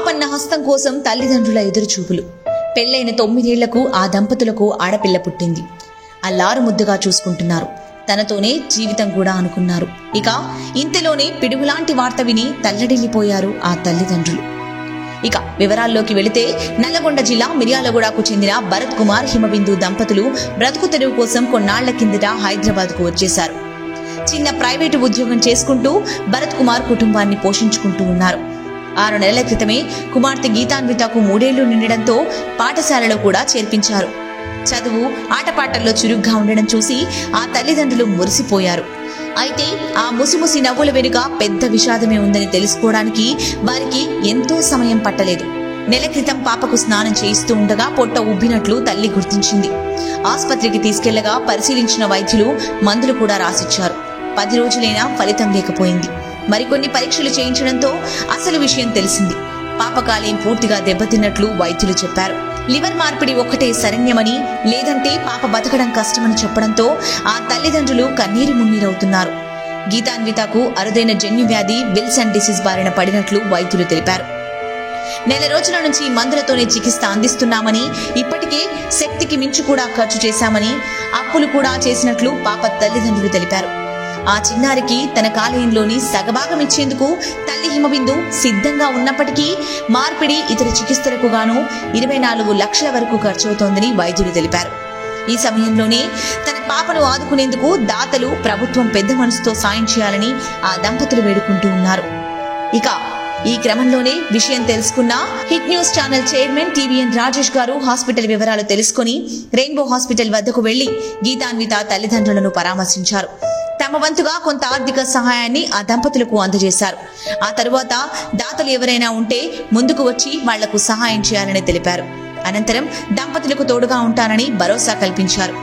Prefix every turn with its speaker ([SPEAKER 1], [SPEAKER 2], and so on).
[SPEAKER 1] ఆపన్న హస్తం కోసం తల్లిదండ్రుల ఎదురుచూపులు. పెళ్లైన 9 ఏళ్లకు ఆ దంపతులకు ఆడపిల్ల పుట్టింది. అల్లారు ముద్దుగా చూసుకుంటున్నారు. తనతోనే జీవితం కూడా అనుకున్నారు. ఇక ఇంతలోనే పిడుగులాంటి వార్త విని తల్లడిల్లిపోయారు ఆ తల్లిదండ్రులు. ఇక వివరాల్లోకి వెళితే నల్లగొండ జిల్లా మిర్యాలగూడకు చెందిన భరత్ కుమార్, హిమబిందు దంపతులు బ్రతుకు తెరువు కోసం కొన్నాళ్ల కిందట హైదరాబాద్కు వచ్చేశారు. చిన్న ప్రైవేటు ఉద్యోగం చేసుకుంటూ భరత్ కుమార్ కుటుంబాన్ని పోషించుకుంటూ ఉన్నారు. 6 నెలల క్రితమే కుమార్తె గీతాన్వితకు 3 ఏళ్లు నిండడంతో పాఠశాలలో కూడా చేర్పించారు. చదువు, ఆటపాటల్లో చురుగ్గా ఉండడం చూసి ఆ తల్లిదండ్రులు మురిసిపోయారు. అయితే ఆ ముసిముసి నవ్వుల వెనుక పెద్ద విషాదమే ఉందని తెలుసుకోవడానికి వారికి ఎంతో సమయం పట్టలేదు. నెల క్రితం పాపకు స్నానం చేయిస్తూ ఉండగా పొట్ట ఉబ్బినట్లు తల్లి గుర్తించింది. ఆస్పత్రికి తీసుకెళ్లగా పరిశీలించిన వైద్యులు మందులు కూడా రాసిచ్చారు. 10 రోజులైనా ఫలితం లేకపోయింది. మరికొన్ని పరీక్షలు చేయించడంతో అసలు విషయం తెలిసింది. పాపకాలేం పూర్తిగా దెబ్బతిన్నట్లు వైద్యులు చెప్పారు. లివర్ మార్పిడి ఒక్కటే శరణ్యమని, లేదంటే పాప బతకడం కష్టమని చెప్పడంతో ఆ తల్లిదండ్రులు కన్నీరు మున్నీరవుతున్నారు. గీతాన్వితకు అరుదైన జన్యు వ్యాధి విల్సన్ డిసీజ్ బారిన పడినట్లు వైద్యులు తెలిపారు. నెల రోజుల నుంచి మందులతోనే చికిత్స అందిస్తున్నామని, ఇప్పటికే శక్తికి మించి కూడా ఖర్చు చేశామని, అప్పులు కూడా చేసినట్లు పాప తల్లిదండ్రులు తెలిపారు. ఆ చిన్నారికి తన కాలేయంలోని సగభాగం ఇచ్చేందుకు తల్లి హిమబిందు సిద్ధంగా ఉన్నప్పటికీ మార్పిడి, ఇతర చికిత్సలకు గాను 24 లక్షల వరకు ఖర్చవుతోందని వైద్యులు తెలిపారు. ఈ సమయంలోనే తన పాపను ఆదుకునేందుకు దాతలు, ప్రభుత్వం పెద్ద మనసుతో సాయం చేయాలని ఆ దంపతులు వేడుకుంటూ ఉన్నారు. ఇక ఈ క్రమంలోనే విషయం తెలుసుకున్న hit news channel chairman TVN Rajesh గారు హాస్పిటల్ వివరాలు తెలుసుకుని రెయిన్బో హాస్పిటల్ వద్దకు వెళ్లి గీతాన్విత తల్లిదండ్రులను పరామర్శించారు. తమ వంతుగా కొంత ఆర్థిక సహాయాన్ని ఆ దంపతులకు అందజేశారు. ఆ తరువాత దాతలు ఎవరైనా ఉంటే ముందుకు వచ్చి వాళ్లకు సహాయం చేయాలని తెలిపారు. అనంతరం దంపతులకు తోడుగా ఉంటానని భరోసా కల్పించారు.